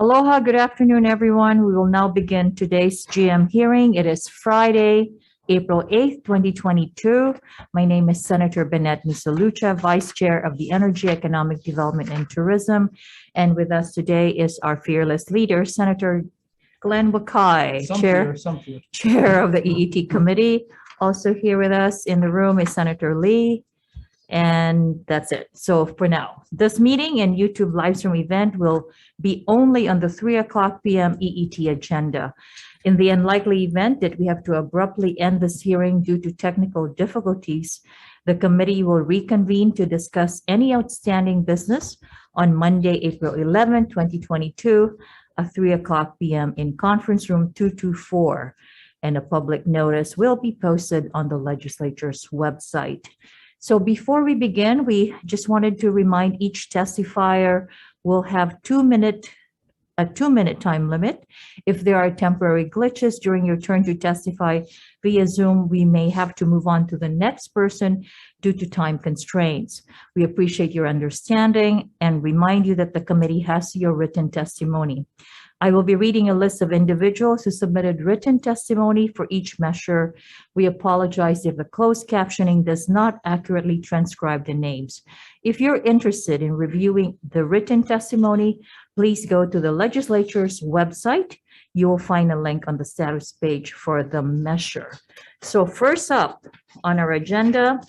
Aloha, good afternoon, everyone. We will now begin today's GM hearing. It is Friday, April 8th, 2022. My name is Senator Bennett Misalucha, Vice Chair of the Energy, Economic Development, and Tourism. And with us today is our fearless leader, Senator Glenn Wakai, Chair of the EET Committee. Also here with us in the room is Senator Lee. And that's it. So for now, this meeting and YouTube live stream event will be only on the 3:00 p.m. EET agenda. In the unlikely event that we have to abruptly end this hearing due to technical difficulties, the committee will reconvene to discuss any outstanding business on Monday, April 11, 2022, at 3:00 p.m. in conference room 224. And a public notice will be posted on the legislature's website. So before we begin, we just wanted to remind each testifier will have a 2-minute time limit. If there are temporary glitches during your turn to testify via Zoom, we may have to move on to the next person due to time constraints. We appreciate your understanding and remind you that the committee has your written testimony. I will be reading a list of individuals who submitted written testimony for each measure. We apologize if the closed captioning does not accurately transcribe the names. If you're interested in reviewing the written testimony, please go to the legislature's website. You will find a link on the status page for the measure. So first up on our agenda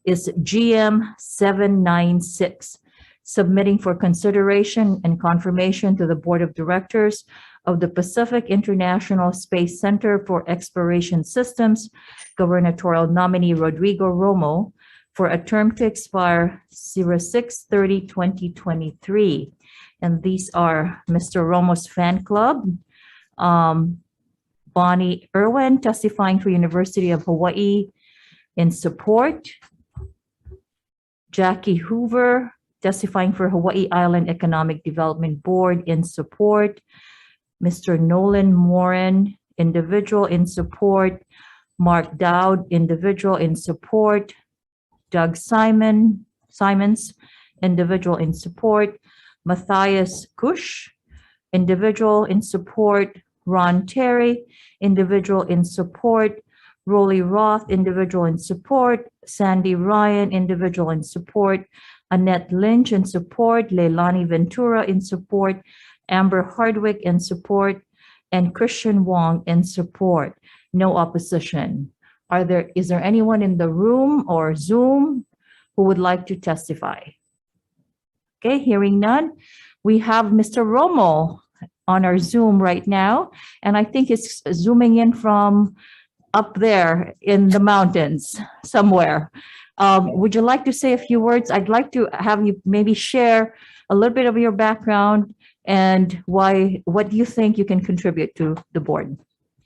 is GM 796. Submitting for consideration and confirmation to the Board of Directors of the Pacific International Space Center for Exploration Systems, gubernatorial nominee Rodrigo Romo, for a term to expire 06/30/2023. And these are Mr. Romo's fan club, Bonnie Irwin testifying for University of Hawaii in support, Jackie Hoover testifying for Hawaii Island Economic Development Board in support, Mr. Nolan Morin, individual in support, Mark Dowd, individual in support, Doug Simons, individual in support, Matthias Kush, individual in support, Ron Terry, individual in support, Rolly Roth, individual in support, Sandy Ryan, individual in support, Annette Lynch in support, Leilani Ventura in support, Amber Hardwick in support, and Christian Wong in support. No opposition. Is there anyone in the room or Zoom who would like to testify? Okay, hearing none. We have Mr. Romo on our Zoom right now, and I think it's zooming in from up there in the mountains somewhere. Would you like to say a few words? I'd like to have you maybe share a little bit of your background and what do you think you can contribute to the board?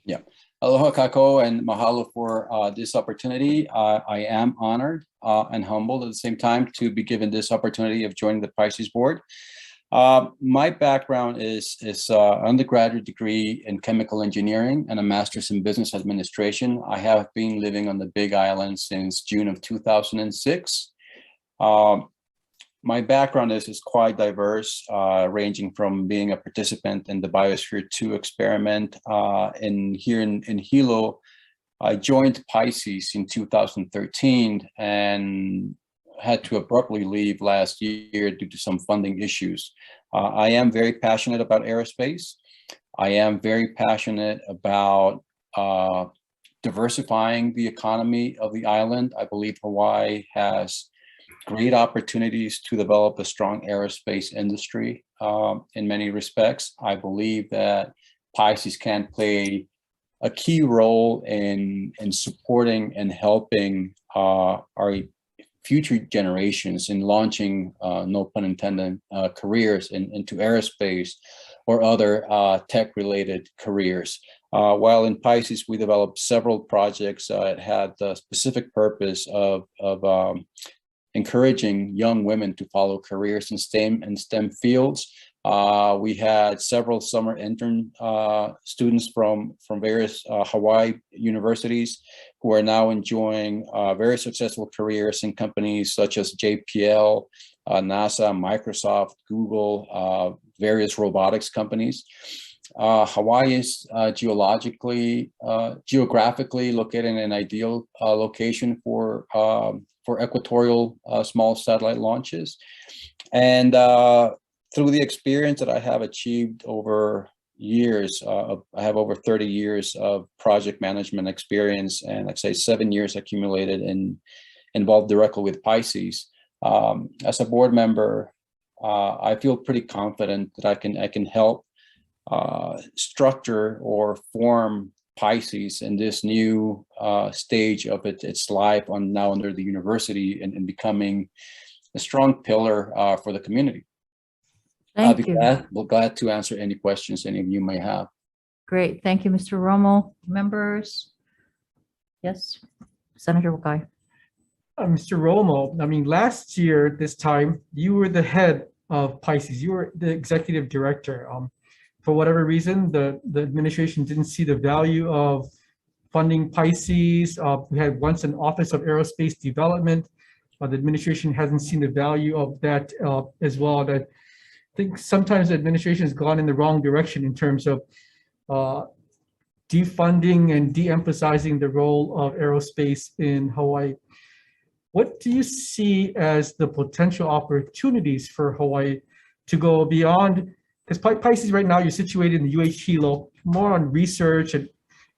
Yeah. Aloha kako and mahalo for this opportunity. I am honored and humbled at the same time to be given this opportunity of joining the Pisces board. My background is undergraduate degree in chemical engineering and a master's in business administration. I have been living on the Big Island since June of 2006. My background is quite diverse, ranging from being a participant in the Biosphere 2 experiment here in Hilo. I joined Pisces in 2013 and had to abruptly leave last year due to some funding issues. I am very passionate about aerospace. I am very passionate about diversifying the economy of the island. I believe Hawaii has great opportunities to develop a strong aerospace industry in many respects. I believe that Pisces can play a key role in supporting and helping our future generations in launching, no pun intended, careers into aerospace or other tech-related careers. While in Pisces, we developed several projects that had the specific purpose of encouraging young women to follow careers in STEM fields. We had several summer intern students from various Hawaii universities who are now enjoying very successful careers in companies such as JPL, NASA, Microsoft, Google, various robotics companies. Hawaii is geographically located in an ideal location for equatorial small satellite launches. And through the experience that I have achieved over years, I have over 30 years of project management experience, and I'd say 7 years accumulated involved directly with Pisces. As a board member, I feel pretty confident that I can help structure or form Pisces in this new stage of its life now under the university and becoming a strong pillar for the community. Thank you. Glad to answer any questions any of you may have. Great. Thank you, Mr. Romo. Members? Yes, Senator Wakai. Mr. Romo, I mean, last year, this time, you were the head of Pisces. You were the executive director. For whatever reason, the administration didn't see the value of funding Pisces. We had once an Office of Aerospace Development. The administration hasn't seen the value of that as well. That I think sometimes the administration has gone in the wrong direction in terms of defunding and de-emphasizing the role of aerospace in Hawaii. What do you see as the potential opportunities for Hawaii to go beyond? Because Pisces right now, you're situated in the UH Hilo, more on research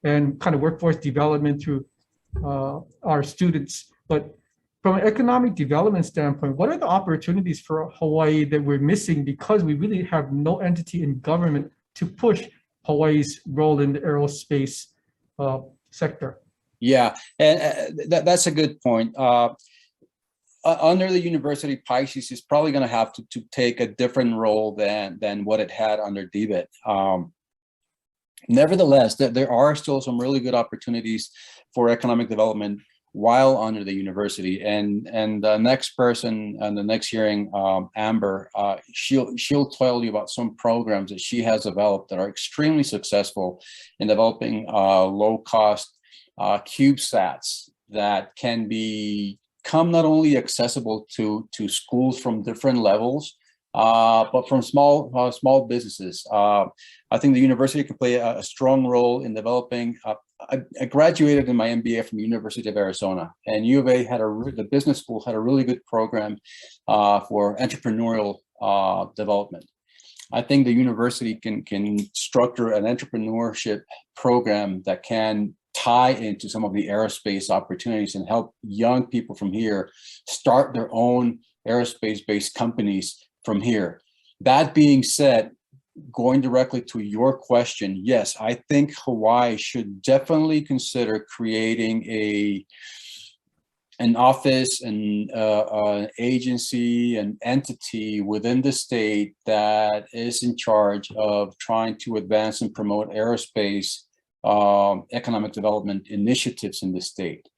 and kind of workforce development through our students. But from an economic development standpoint, what are the opportunities for Hawaii that we're missing because we really have no entity in government to push Hawaii's role in the aerospace sector? Yeah, and that's a good point. Under the university, Pisces is probably going to have to take a different role than what it had under DBET. Nevertheless, there are still some really good opportunities for economic development while under the university. And the next person on the next hearing, Amber, she'll tell you about some programs that she has developed that are extremely successful in developing low-cost CubeSats that can become not only accessible to schools from different levels, but from small businesses. I think the university can play a strong role in developing. I graduated in my MBA from the University of Arizona, and U of A the business school had a really good program for entrepreneurial development. I think the university can structure an entrepreneurship program that can tie into some of the aerospace opportunities and help young people from here start their own aerospace-based companies from here. That being said, going directly to your question, yes, I think Hawaii should definitely consider creating an office and an agency, an entity within the state that is in charge of trying to advance and promote aerospace economic development initiatives in the state.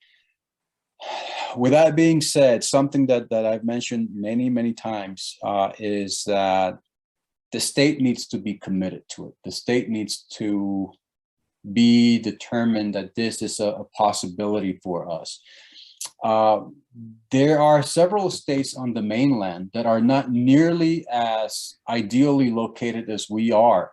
With that being said, something that I've mentioned many times is that the state needs to be committed to it. The state needs to be determined that this is a possibility for us. There are several states on the mainland that are not nearly as ideally located as we are,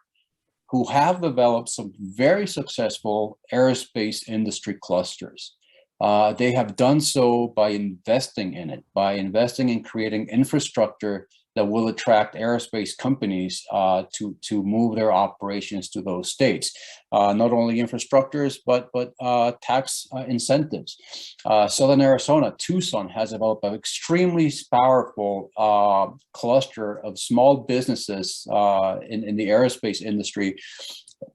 who have developed some very successful aerospace industry clusters. They have done so by investing in it, by investing in creating infrastructure that will attract aerospace companies to move their operations to those states. Not only infrastructures, but tax incentives. Southern Arizona, Tucson has developed an extremely powerful cluster of small businesses in the aerospace industry.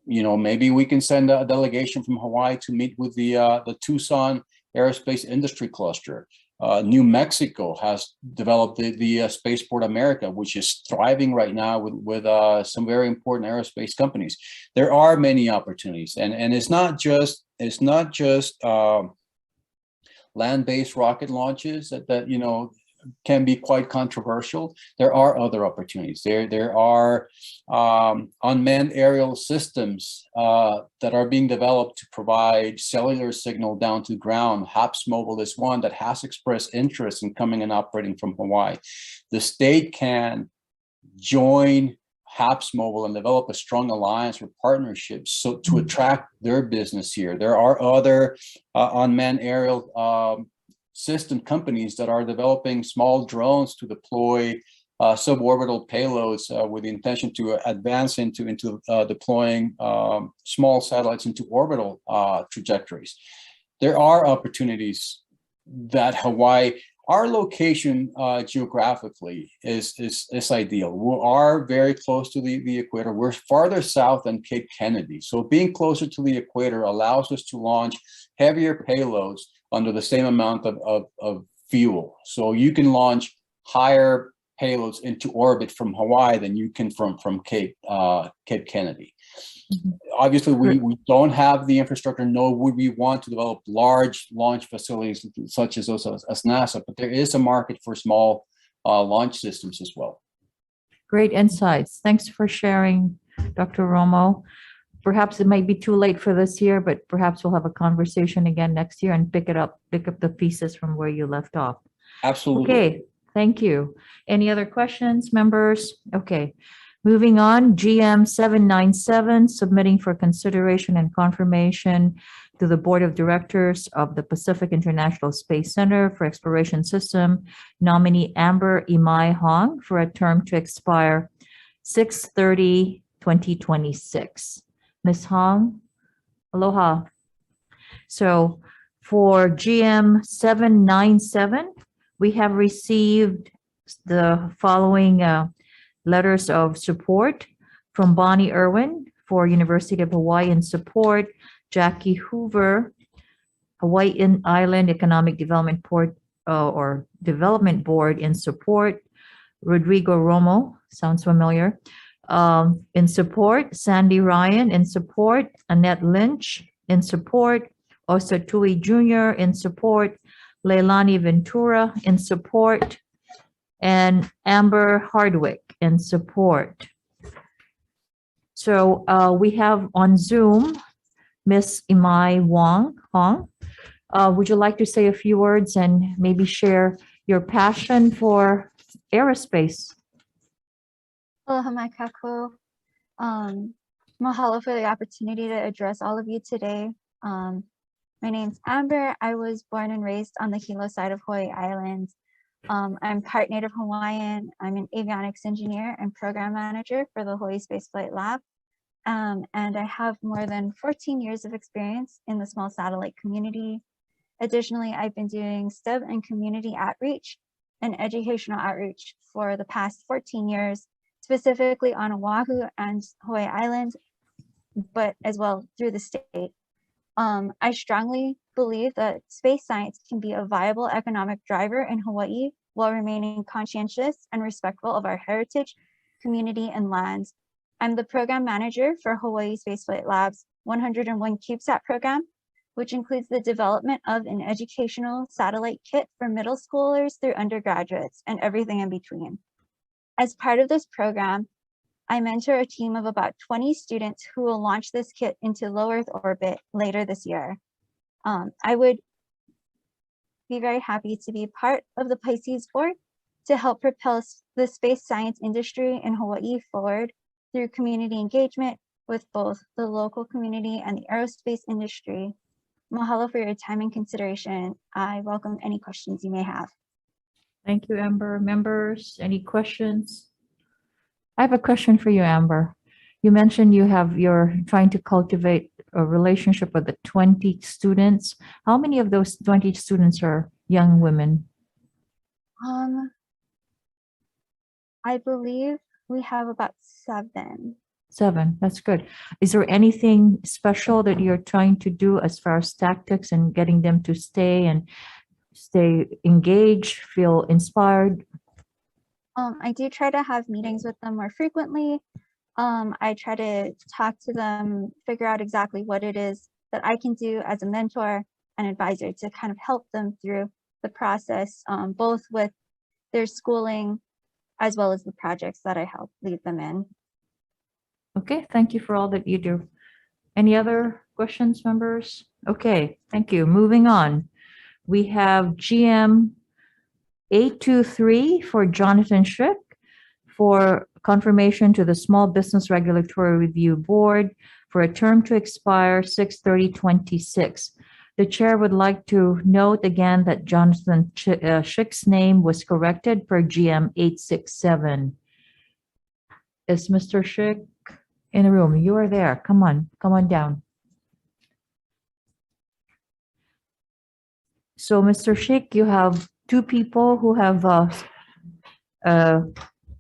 You know, maybe we can send a delegation from Hawaii to meet with the Tucson aerospace industry cluster. New Mexico has developed the Spaceport America, which is thriving right now with some very important aerospace companies. There are many opportunities, and it's not just land-based rocket launches that you know can be quite controversial. There are other opportunities. There are unmanned aerial systems that are being developed to provide cellular signal down to ground. HAPS Mobile is one that has expressed interest in coming and operating from Hawaii. The state can join HAPS Mobile and develop a strong alliance or partnerships so to attract their business here. There are other unmanned aerial system companies that are developing small drones to deploy suborbital payloads with the intention to advance into deploying small satellites into orbital trajectories. There are opportunities that Hawaii, our location geographically is ideal. We are very close to the equator. We're farther south than Cape Kennedy. So being closer to the equator allows us to launch heavier payloads under the same amount of fuel. So you can launch higher payloads into orbit from Hawaii than you can from Cape Kennedy. Obviously, we don't have the infrastructure, nor would we want to develop large launch facilities such as those as NASA, but there is a market for small launch systems as well. Great insights. Thanks for sharing, Dr. Romo. Perhaps it might be too late for this year, but perhaps we'll have a conversation again next year and pick up the pieces from where you left off. Absolutely. Okay, thank you. Any other questions, members? Okay. Moving on, GM 797, submitting for consideration and confirmation to the Board of Directors of the Pacific International Space Center for Exploration System, nominee Amber Imai Hong for a term to expire 6/30/2026. Ms. Hong, aloha. So for GM 797, we have received the following letters of support from Bonnie Irwin for University of Hawaii in support, Jackie Hoover, Hawaiian Island Economic Development Board Development Board in support, Rodrigo Romo, sounds familiar, in support, Sandy Ryan in support, Annette Lynch in support, Osa Tui Jr. in support, Leilani Ventura in support, and Amber Hardwick in support. So we have on Zoom, Ms. Imai Hong. Would you like to say a few words and maybe share your passion for aerospace? Aloha mai kakou. Mahalo for the opportunity to address all of you today. My name's Amber. I was born and raised on the Hilo side of Hawaii Island. I'm part Native Hawaiian. I'm an avionics engineer and program manager for the Hawaii Spaceflight Lab. And I have more than 14 years of experience in the small satellite community. Additionally, I've been doing STEM and community outreach and educational outreach for the past 14 years, specifically on Oahu and Hawaii Island, but as well through the state. I strongly believe that space science can be a viable economic driver in Hawaii while remaining conscientious and respectful of our heritage, community, and lands. I'm the program manager for Hawaii Spaceflight Lab's 101 CubeSat program, which includes the development of an educational satellite kit for middle schoolers through undergraduates and everything in between. As part of this program, I mentor a team of about 20 students who will launch this kit into low Earth orbit later this year. I would be very happy to be part of the Pisces board to help propel the space science industry in Hawaii forward through community engagement with both the local community and the aerospace industry. Mahalo for your time and consideration. I welcome any questions you may have. Thank you, Amber. Members, any questions? I have a question for you, Amber. You mentioned you're trying to cultivate a relationship with the 20 students. How many of those 20 students are young women? I believe we have about 7. 7, that's good. Is there anything special that you're trying to do as far as tactics and getting them to stay engaged, feel inspired? I do try to have meetings with them more frequently. I try to talk to them, figure out exactly what it is that I can do as a mentor and advisor to kind of help them through the process, both with their schooling as well as the projects that I help lead them in. Okay, thank you for all that you do. Any other questions, members? Okay, thank you. Moving on. We have GM 823 for Jonathan Schick for confirmation to the Small Business Regulatory Review Board for a term to expire 6/30/26. The chair would like to note again that Jonathan Schick's name was corrected per GM 867. Is Mr. Schick in the room? You are there. Come on down. So, Mr. Schick, you have two people who have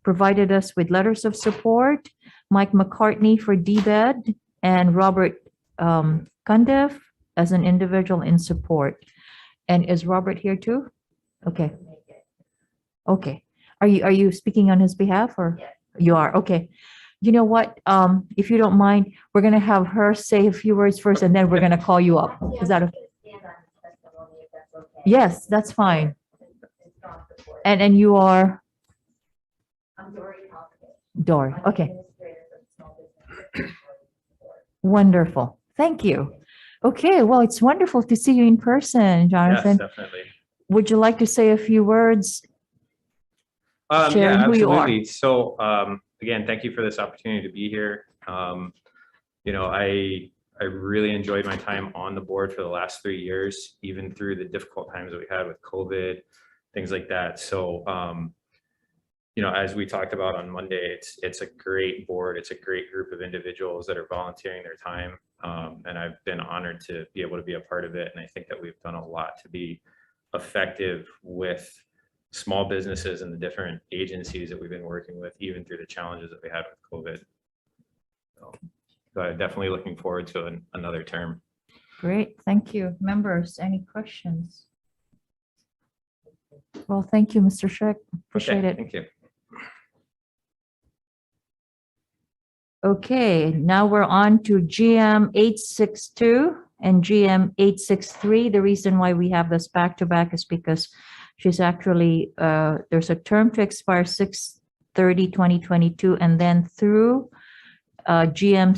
provided us with letters of support, Mike McCartney for DBED and Robert Cundiff as an individual in support. And is Robert here too? Okay. Okay. Are you speaking on his behalf or? You are, okay. You know what, if you don't mind, we're gonna have her say a few words first and then we're gonna call you up. Is that okay? Yes, that's fine. And you are? Dory, okay. Wonderful, thank you. Okay, well, it's wonderful to see you in person, Jonathan. Yes, definitely. Would you like to say a few words? Sharing Yeah, who you are. absolutely. So again, thank you for this opportunity to be here. You know, I really enjoyed my time on the board for the last 3 years, even through the difficult times that we had with COVID, things like that. So, you know, as we talked about on Monday, it's a great board. It's a great group of individuals that are volunteering their time. And I've been honored to be able to be a part of it. And I think that we've done a lot to be effective with small businesses and the different agencies that we've been working with, even through the challenges that we had with COVID. So I'm definitely looking forward to another term. Great, thank you. Members, any questions? Well, thank you, Mr. Schick. Appreciate Okay, it. thank you. Okay, now we're on to GM 862 and GM 863. The reason why we have this back to back is because she's actually, there's a term to expire 6/30/2022 and then through GM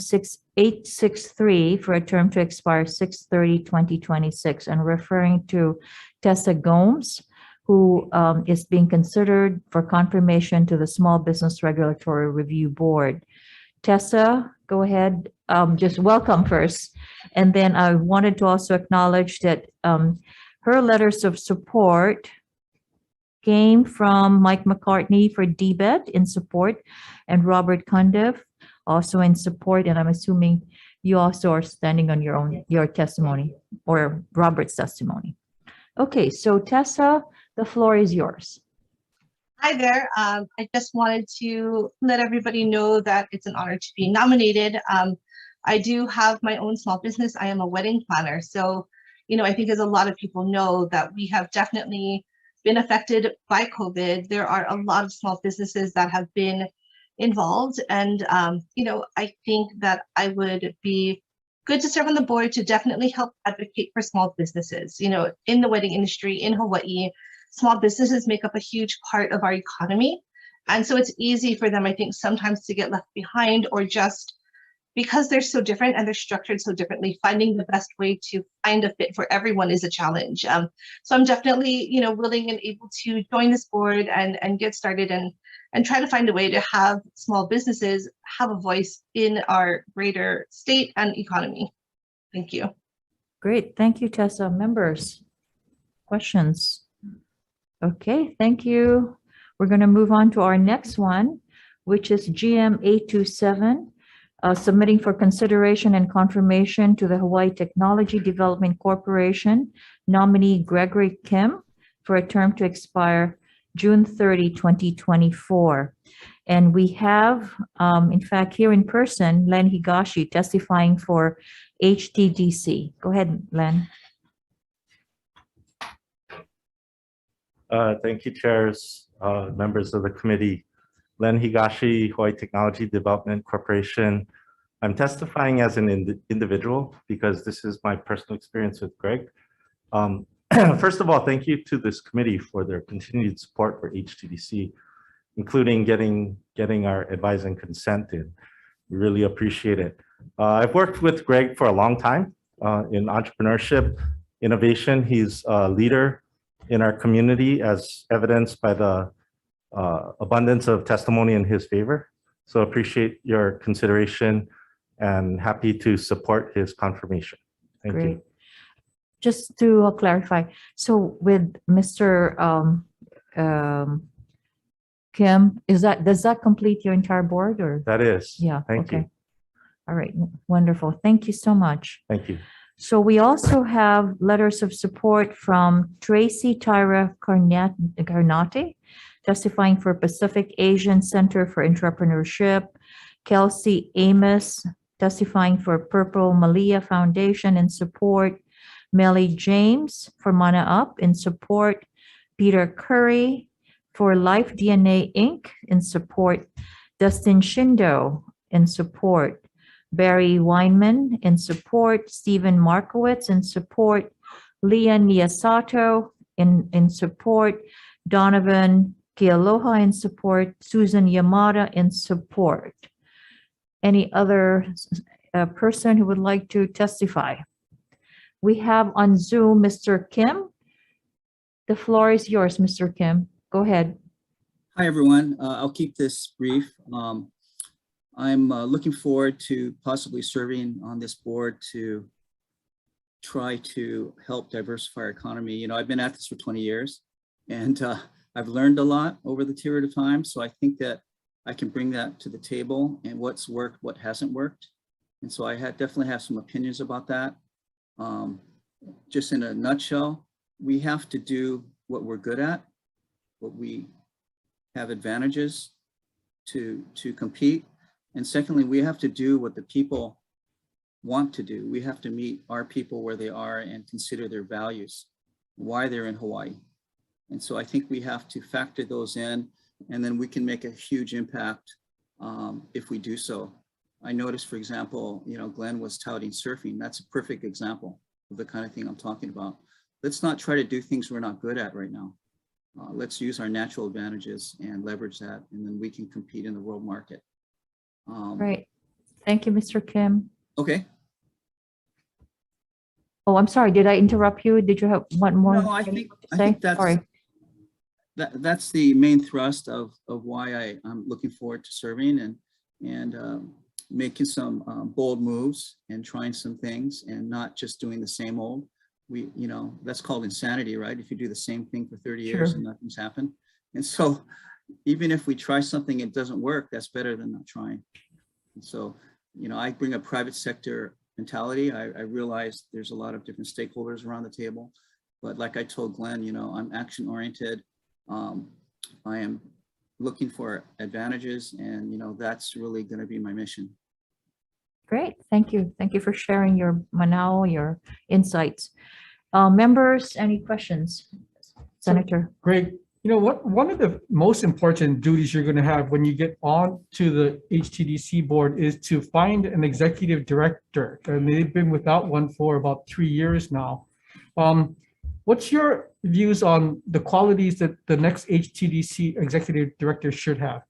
863 for a term to expire 6/30/2026, and referring to Tessa Gomes, who is being considered for confirmation to the Small Business Regulatory Review Board. Tessa, go ahead. Just welcome first. And then I wanted to also acknowledge that her letters of support came from Mike McCartney for DBED in support and Robert Cundiff also in support. And I'm assuming you also are standing on your testimony or Robert's testimony. Okay, so Tessa, the floor is yours. Hi there. I just wanted to let everybody know that it's an honor to be nominated. I do have my own small business. I am a wedding planner. So, you know, I think as a lot of people know that we have definitely been affected by COVID. There are a lot of small businesses that have been involved. And, you know, I think that I would be good to serve on the board to definitely help advocate for small businesses. You know, in the wedding industry in Hawaii, small businesses make up a huge part of our economy. And so it's easy for them, I think, sometimes to get left behind, or just because they're so different and they're structured so differently, finding the best way to find a fit for everyone is a challenge. So I'm definitely, you know, willing and able to join this board and get started and try to find a way to have small businesses have a voice in our greater state and economy. Thank you. Great, thank you, Tessa. Members, questions? Okay, thank you. We're going to move on to our next one, which is GM 827, submitting for consideration and confirmation to the Hawaii Technology Development Corporation, nominee Gregory Kim, for a term to expire June 30, 2024. And we have, in fact, here in person, Len Higashi testifying for Htdc. Go ahead, Len. Thank you, chairs, members of the committee. Len Higashi, Hawaii Technology Development Corporation. I'm testifying as an individual because this is my personal experience with Greg. First of all, thank you to this committee for their continued support for Htdc, including getting our advice and consent in. We really appreciate it. I've worked with Greg for a long time in entrepreneurship, innovation. He's a leader in our community, as evidenced by the abundance of testimony in his favor. So appreciate your consideration and happy to support his confirmation. Thank Great. you. Just to clarify, so with Mr. Kim, does that complete your entire board or? That is. Yeah, Thank okay. you. All right, wonderful. Thank you so much. Thank you. So we also have letters of support from Tracy Tyra Carnati, testifying for Pacific Asian Center for Entrepreneurship, Kelsey Amos, testifying for Purple Malia Foundation in support, Melly James for Mana Up in support, Peter Curry for Life DNA Inc. in support, Dustin Shindo in support, Barry Weinman in support, Stephen Markowitz in support, Leah Miyasato in support, Donovan Kialoha in support, Susan Yamada in support. Any other person who would like to testify? We have on Zoom Mr. Kim. The floor is yours, Mr. Kim. Go ahead. Hi, everyone. I'll keep this brief. I'm looking forward to possibly serving on this board to try to help diversify our economy. You know, I've been at this for 20 years and I've learned a lot over the period of time. So I think that I can bring that to the table and what's worked, what hasn't worked. And so I definitely have some opinions about that. Just in a nutshell, we have to do what we're good at, what we have advantages to compete. And secondly, we have to do what the people want to do. We have to meet our people where they are and consider their values, why they're in Hawaii. And so I think we have to factor those in, and then we can make a huge impact if we do so. I noticed, for example, you know, Glenn was touting surfing. That's a perfect example of the kind of thing I'm talking about. Let's not try to do things we're not good at right now. Let's use our natural advantages and leverage that, and then we can compete in the world market. Right. Thank you, Mr. Kim. Okay. Oh, I'm sorry. Did I interrupt you? Did you have one more? No, I thing think to say? Sorry. that's the main thrust of why I'm looking forward to serving and making some bold moves and trying some things and not just doing the same old. You know, that's called insanity, right? If you do the same thing for 30 years Sure. and nothing's happened. And so even if we try something, it doesn't work, that's better than not trying. And so, you know, I bring a private sector mentality. I realize there's a lot of different stakeholders around the table, but like I told Glenn, you know, I'm action oriented. I am looking for advantages, and, you know, that's really going to be my mission. Great. Thank you. Thank you for sharing your Manao, your insights. Members, any questions? Senator. Greg, you know what? One of the most important duties you're going to have when you get on to the HTDC board is to find an executive director, and they've been without one for about 3 years now. What's your views on the qualities that the next HTDC executive director should have?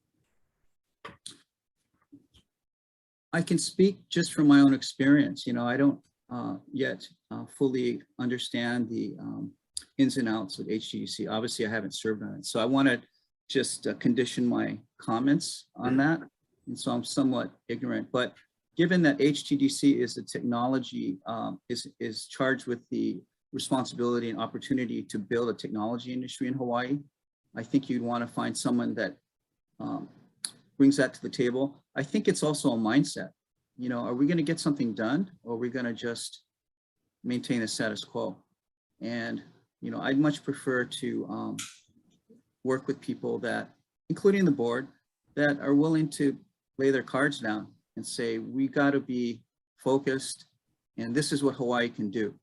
I can speak just from my own experience. You know, I don't yet fully understand the ins and outs of HTDC. Obviously, I haven't served on it. So I want to just condition my comments on that. And so I'm somewhat ignorant. But given that HTDC is a technology, is charged with the responsibility and opportunity to build a technology industry in Hawaii, I think you'd want to find someone that brings that to the table. I think it's also a mindset. You know, are we going to get something done, or are we going to just maintain the status quo? And, you know, I'd much prefer to work with people that, including the board, that are willing to lay their cards down and say, we got to be focused, and this is what Hawaii can do.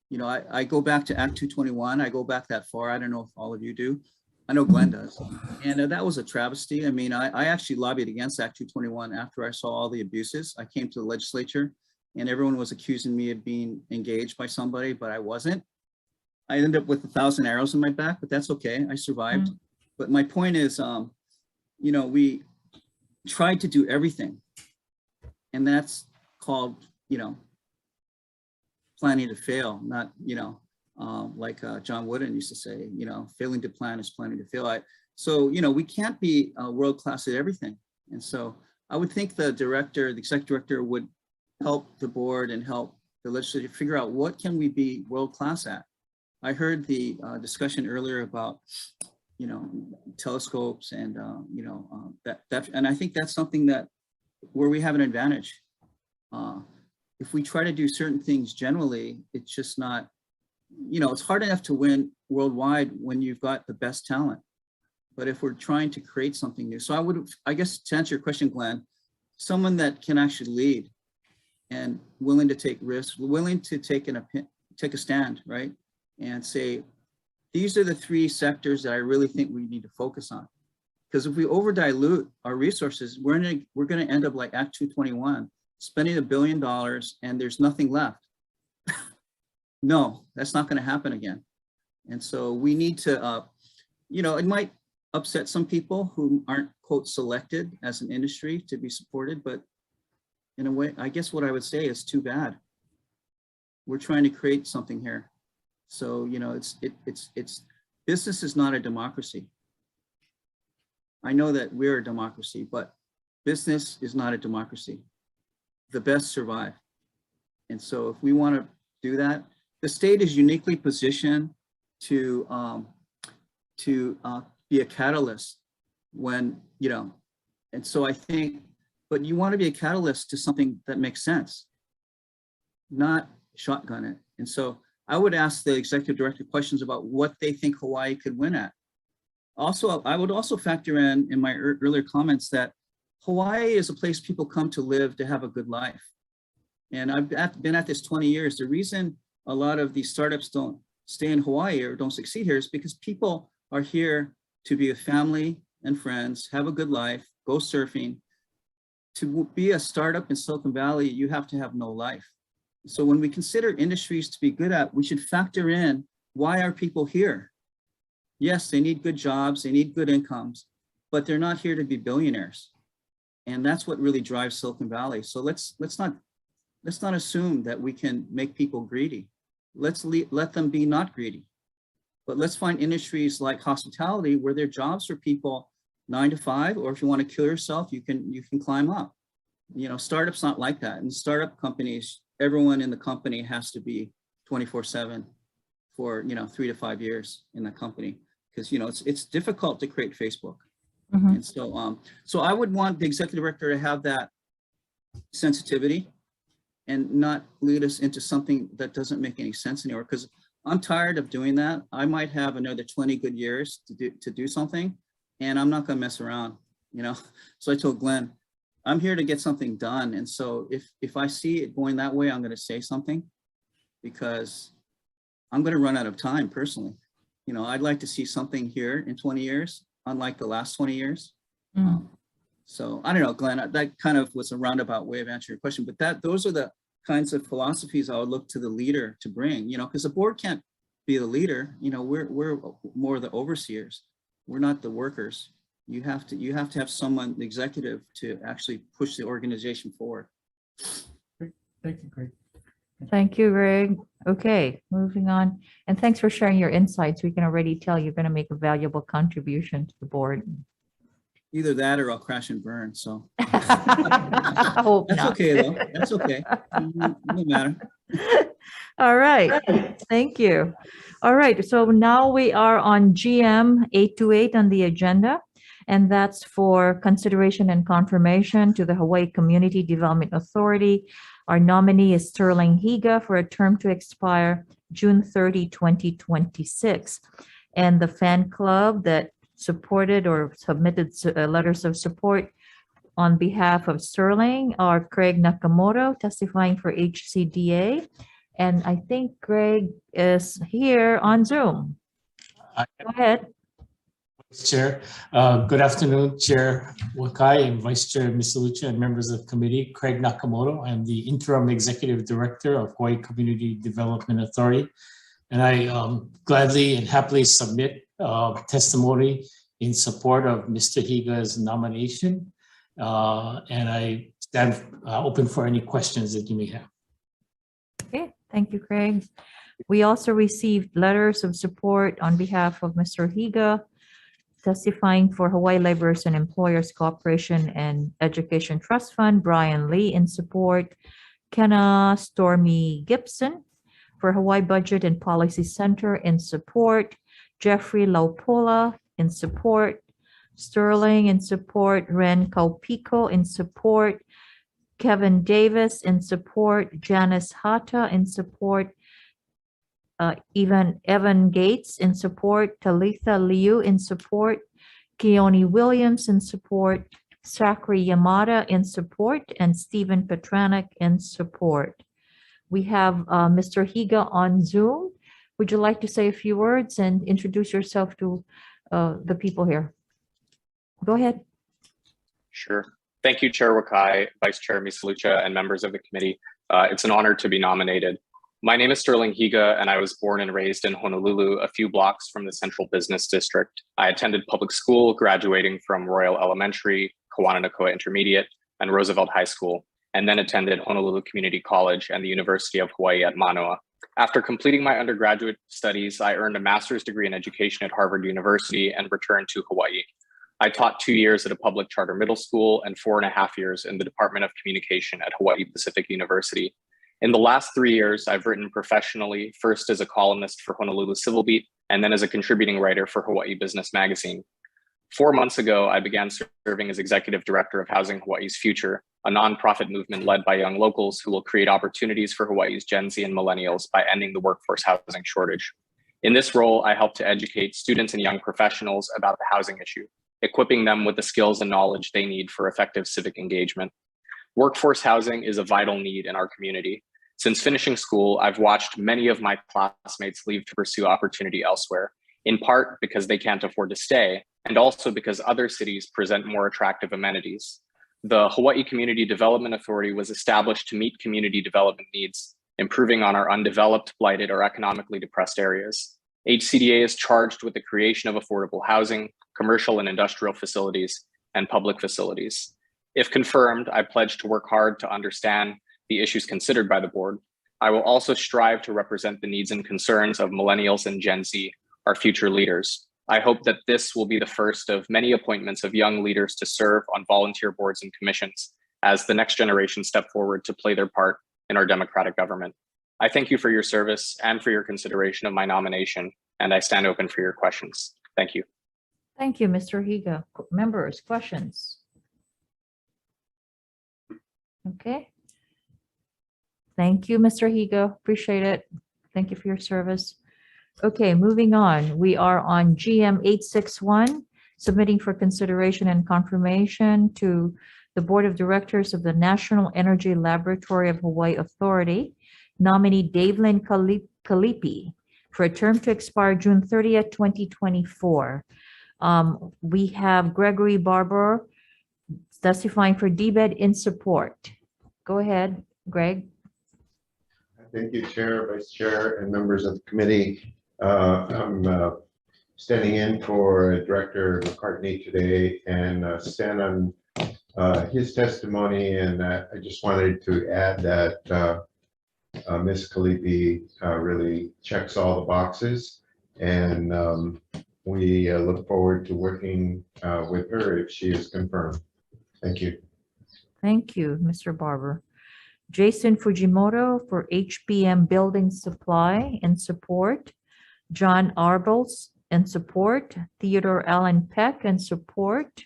You know, I go back to Act 221. I go back that far. I don't know if all of you do. I know Glenn does. And that was a travesty. I mean, I actually lobbied against Act 221 after I saw all the abuses. I came to the legislature and everyone was accusing me of being engaged by somebody, but I wasn't. I ended up with 1,000 arrows in my back, but that's okay. I survived. But my point is, you know, we tried to do everything, and that's called, you know, planning to fail, not, you know, like John Wooden used to say, you know, failing to plan is planning to fail. So, you know, we can't be world-class at everything. And so I would think the executive director would help the board and help the legislature figure out what can we be world-class at. I heard the discussion earlier about, you know, telescopes and, you know, and I think that's something that where we have an advantage. If we try to do certain things generally, it's just not, you know, it's hard enough to win worldwide when you've got the best talent. But if we're trying to create something new, so I guess to answer your question, Glenn, someone that can actually lead and willing to take risks, willing to take a stand, right? And say, these are the 3 sectors that I really think we need to focus on. Because if we over dilute our resources, we're gonna end up like Act 221, spending $1 billion and there's nothing left. No, that's not gonna happen again. And so we need to, you know, it might upset some people who aren't, quote, selected as an industry to be supported, but in a way, I guess what I would say is too bad. We're trying to create something here. So, you know, business is not a democracy. I know that we're a democracy, but business is not a democracy. The best survive. And so if we want to do that, the state is uniquely positioned to be a catalyst when, you know, and so I think, but you want to be a catalyst to something that makes sense, not shotgun it. And so I would ask the executive director questions about what they think Hawaii could win at. Also, I would also factor in my earlier comments that Hawaii is a place people come to live, to have a good life. And I've been at this 20 years. The reason a lot of these startups don't stay in Hawaii or don't succeed here is because people are here to be with family and friends, have a good life, go surfing. To be a startup in Silicon Valley, you have to have no life. So when we consider industries to be good at, we should factor in, why are people here? Yes, they need good jobs, they need good incomes, but they're not here to be billionaires. And that's what really drives Silicon Valley. So let's not assume that we can make people greedy. Let them be not greedy. But let's find industries like hospitality where there are jobs for people 9 to 5, or if you want to kill yourself, you can climb up. You know, startups not like that. And startup companies, everyone in the company has to be 24/7 for, you know, 3 to 5 years in the company, because, you know, it's difficult to create Facebook. Mhm. And so so I would want the executive director to have that sensitivity and not lead us into something that doesn't make any sense anymore, because I'm tired of doing that. I might have another 20 good years to do something, and I'm not going to mess around, you know. So I told Glenn, I'm here to get something done. And so if I see it going that way, I'm going to say something, because I'm going to run out of time personally. You know, I'd like to see something here in 20 years, unlike the last 20 years. So I don't know, Glenn, that kind of was a roundabout way of answering your question, but those are the kinds of philosophies I would look to the leader to bring, you know, because the board can't be the leader. You know, we're more the overseers. We're not the workers. You have to have someone, the executive, to actually push the organization forward. Great. Thank you, Greg. Thank you, Greg. Okay, moving on. And thanks for sharing your insights. We can already tell you're going to make a valuable contribution to the board. Either that or I'll crash and burn. So I hope that's not. okay, though. That's okay. No matter. All right, thank you. All right, so now we are on GM 828 on the agenda, and that's for consideration and confirmation to the Hawaii Community Development Authority. Our nominee is Sterling Higa for a term to expire June 30, 2026. And the fan club that supported or submitted letters of support on behalf of Sterling are Craig Nakamoto testifying for HCDA. And I think Greg is here on Zoom. Go ahead. Chair. Good afternoon, Chair Wakai and Vice Chair Misalucha and members of the committee. Craig Nakamoto. I'm the Interim Executive Director of Hawaii Community Development Authority. And I gladly and happily submit testimony in support of Mr. Higa's nomination. And I stand open for any questions that you may have. Okay, thank you, Craig. We also received letters of support on behalf of Mr. Higa Testifying for Hawaii Laborers and Employers Cooperation and Education Trust Fund, Brian Lee in support. Kenna Stormy Gibson for Hawaii Budget and Policy Center in support. Jeffrey Laupola in support. Sterling in support. Ren Kaupico in support. Kevin Davis in support. Janice Hata in support. Evan Gates in support. Talitha Liu in support. Keone Williams in support. Sakri Yamada in support, and Stephen Petranek in support. We have Mr. Higa on Zoom. Would you like to say a few words and introduce yourself to the people here? Go ahead. Sure. Thank you, Chair Wakai, Vice Chair Misalucha, and members of the committee. It's an honor to be nominated. My name is Sterling Higa, and I was born and raised in Honolulu, a few blocks from the Central Business District. I attended public school, graduating from Royal Elementary, Kawananakoa Intermediate, and Roosevelt High School, and then attended Honolulu Community College and the University of Hawaii at Manoa. After completing my undergraduate studies, I earned a master's degree in education at Harvard University and returned to Hawaii. I taught 2 years at a public charter middle school and 4.5 years in the Department of Communication at Hawaii Pacific University. In the last 3 years, I've written professionally, first as a columnist for Honolulu Civil Beat, and then as a contributing writer for Hawaii Business Magazine. 4 months ago, I began serving as executive director of Housing Hawaii's Future, a nonprofit movement led by young locals who will create opportunities for Hawaii's Gen Z and millennials by ending the workforce housing shortage. In this role, I help to educate students and young professionals about the housing issue, equipping them with the skills and knowledge they need for effective civic engagement. Workforce housing is a vital need in our community. Since finishing school, I've watched many of my classmates leave to pursue opportunity elsewhere, in part because they can't afford to stay, and also because other cities present more attractive amenities. The Hawaii Community Development Authority was established to meet community development needs, improving on our undeveloped, blighted, or economically depressed areas. HCDA is charged with the creation of affordable housing, commercial and industrial facilities, and public facilities. If confirmed, I pledge to work hard to understand the issues considered by the board. I will also strive to represent the needs and concerns of millennials and Gen Z, our future leaders. I hope that this will be the first of many appointments of young leaders to serve on volunteer boards and commissions as the next generation step forward to play their part in our democratic government. I thank you for your service and for your consideration of my nomination, and I stand open for your questions. Thank you. Thank you, Mr. Higa. Members, questions? Okay. Thank you, Mr. Higa. Appreciate it. Thank you for your service. Okay, moving on. We are on GM 861, submitting for consideration and confirmation to the Board of Directors of the National Energy Laboratory of Hawaii Authority, nominee Davelyn Kalipi, for a term to expire June 30th, 2024. We have Gregory Barber testifying for DBED in support. Go ahead, Greg. Thank you, Chair, Vice Chair, and members of the committee. I'm standing in for Director McCartney today and stand on his testimony. And I just wanted to add that Ms. Kalipi really checks all the boxes, and we look forward to working with her if she is confirmed. Thank you. Thank you, Mr. Barber. Jason Fujimoto for HBM Building Supply in support. John Arbels in support. Theodore Allen Peck in support.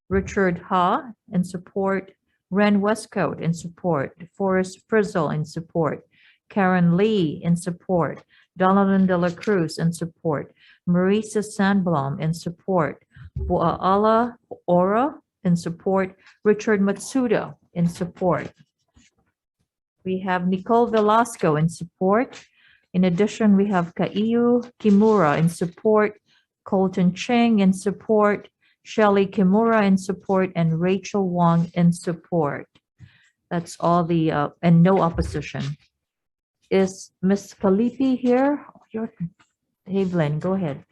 Richard Ha in support. Ren Westcoat in support. Forrest Frizzle in support. Karen Lee in support. Donovan De La Cruz in support. Marisa Sandblom in support. Bua'ala Ora in support. Richard Matsuda in support. We have Nicole Velasco in support. In addition, we have Kaiu Kimura in support, Colton Cheng in support, Shelley Kimura in support, and Rachel Wong in support. That's all the, and no opposition. Is Ms. Kalipi here? Havelin, go ahead.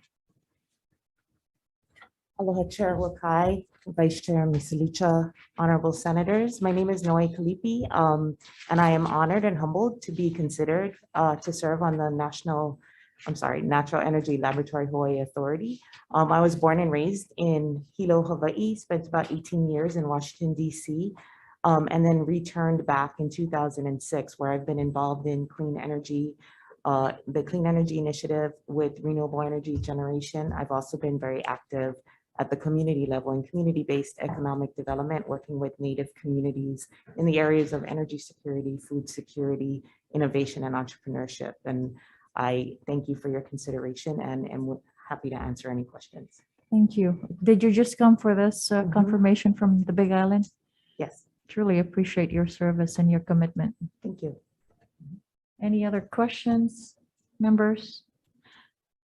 Aloha, Chair Wakai, Vice Chair Misalucha, Honorable Senators. My name is Noe Kalipi, and I am honored and humbled to be considered to serve on the National Natural Energy Laboratory Hawaii Authority. I was born and raised in Hilo, Hawaii, spent about 18 years in Washington, DC, and then returned back in 2006, where I've been involved in clean energy, the Clean Energy Initiative with renewable energy generation. I've also been very active at the community level in community-based economic development, working with Native communities in the areas of energy security, food security, innovation, and entrepreneurship. And I thank you for your consideration and we're happy to answer any questions. Thank you. Did you just come for this confirmation from the Big Island? Yes, Truly appreciate your service and your commitment. thank you. Any other questions, members?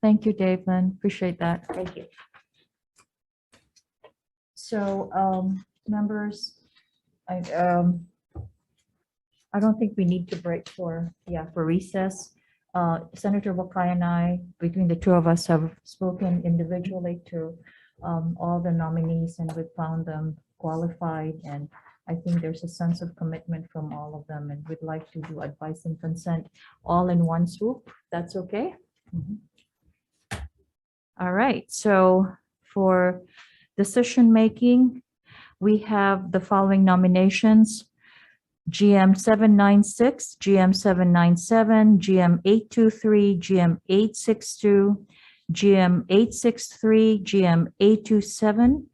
Thank you, Dave, then. Appreciate that. Thank you. So, members, I don't think we need to break for recess. Senator Wakai and I, between the two of us, have spoken individually to all the nominees, and we've found them qualified, and I think there's a sense of commitment from all of them, and we'd like to do advice and consent all in one swoop. That's okay? All right, so for decision-making, we have the following nominations: GM 796, GM 797, GM 823, GM 862, GM 863, GM 827,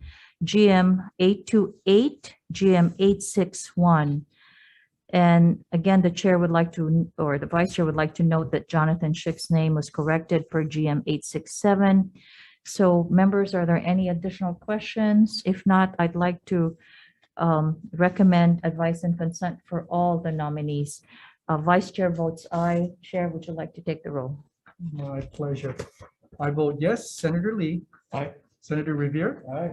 GM 828, GM 861. And again, the chair would like to, or the vice chair would like to note that Jonathan Schick's name was corrected per GM 867. So members, are there any additional questions? If not, I'd like to recommend advice and consent for all the nominees. Vice Chair votes aye. Chair, would you like to take the roll? My pleasure. I vote yes. Senator Lee. Aye. Senator Revere. Aye.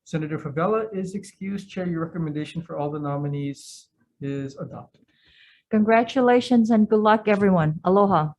Senator Favela is excused. Chair, your recommendation for all the nominees is adopted. Congratulations and good luck, everyone. Aloha.